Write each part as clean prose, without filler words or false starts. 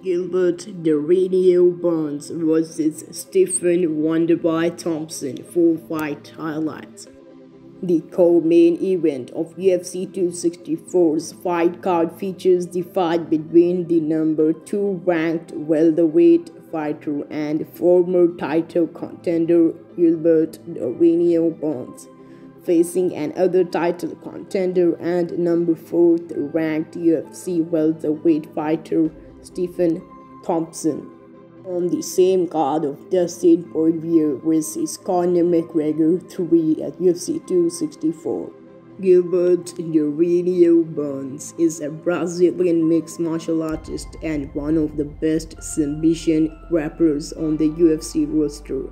Gilbert the Radio Burns vs. Stephen Wonderboy Thompson. Full fight highlights. The co-main event of UFC 264's fight card features the fight between the number 2 ranked welterweight fighter and former title contender Gilbert the Radio Burns, facing another title contender and number 4th ranked UFC welterweight fighter Stephen Thompson. On the same card of Dustin Poirier vs. Conor McGregor 3 at UFC 264. Gilbert the Radio Burns is a Brazilian mixed martial artist and one of the best submission grapplers on the UFC roster.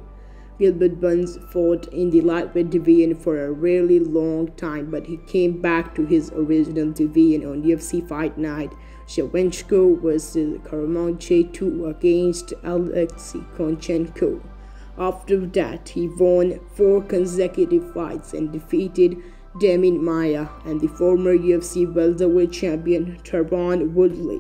Gilbert Burns fought in the lightweight division for a really long time, but he came back to his original division on UFC Fight Night Shevchenko vs. Karamanchev against Alexei Konchenko. After that, he won 4 consecutive fights and defeated Demian Maia and the former UFC welterweight champion Tyron Woodley.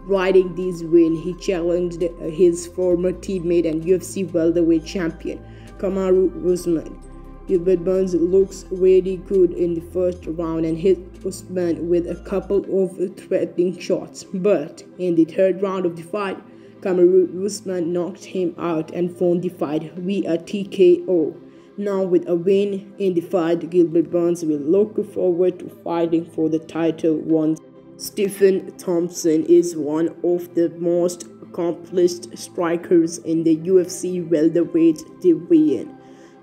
Riding this win, he challenged his former teammate and UFC welterweight champion Kamaru Usman. Gilbert Burns looks really good in the first round and hit Usman with a couple of threatening shots, but in the third round of the fight, Kamaru Usman knocked him out and won the fight via TKO. Now with a win in the fight, Gilbert Burns will look forward to fighting for the title once. Stephen Thompson is one of the most accomplished strikers in the UFC welterweight division.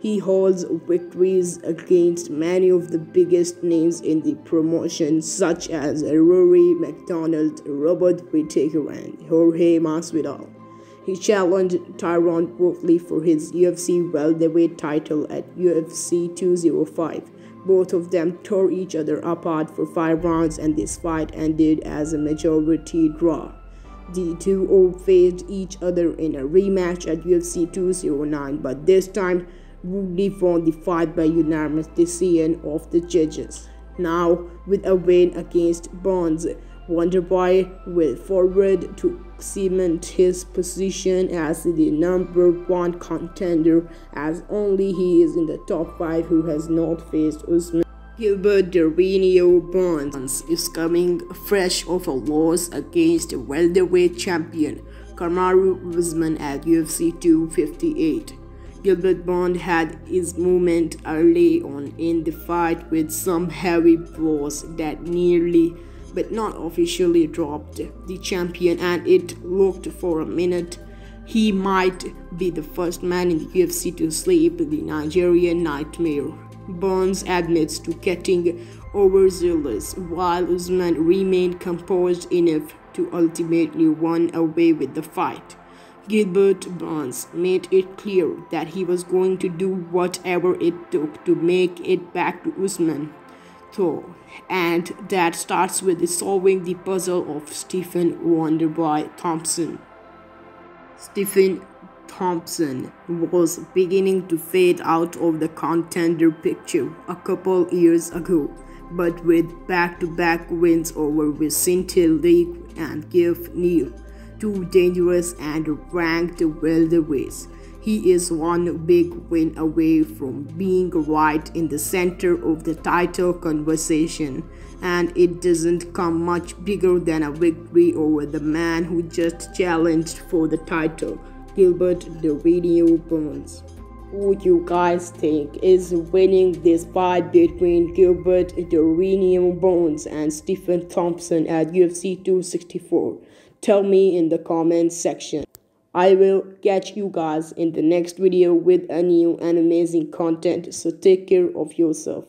He holds victories against many of the biggest names in the promotion, such as Rory McDonald, Robert Whittaker, and Jorge Masvidal. He challenged Tyron Woodley for his UFC welterweight title at UFC 205. Both of them tore each other apart for 5 rounds, and this fight ended as a majority draw. The two faced each other in a rematch at UFC 209, but this time Woodley won the fight by unanimous decision of the judges. Now, with a win against Burns, Wonderboy will forward to cement his position as the number 1 contender, as only he is in the top 5 who has not faced Usman. Gilbert the Radio Burns is coming fresh off a loss against welterweight champion Kamaru Usman at UFC 258. Gilbert Burns had his moment early on in the fight with some heavy blows that nearly but not officially dropped the champion, and it looked for a minute he might be the first man in the UFC to sleep the Nigerian nightmare. Burns admits to getting overzealous, while Usman remained composed enough to ultimately run away with the fight. Gilbert Burns made it clear that he was going to do whatever it took to make it back to Usman, though, and that starts with solving the puzzle of Stephen Wonderboy Thompson. Stephen Thompson was beginning to fade out of the contender picture a couple years ago, but with back-to-back wins over Vicente Luque and Geoff Neal, 2 dangerous and ranked welterweights, he is one big win away from being right in the center of the title conversation, and it doesn't come much bigger than a victory over the man who just challenged for the title, Gilbert the Radio Burns. Who you guys think is winning this fight between Gilbert the Radio Burns and Stephen Thompson at UFC 264? Tell me in the comments section. I will catch you guys in the next video with a new and amazing content, so take care of yourself.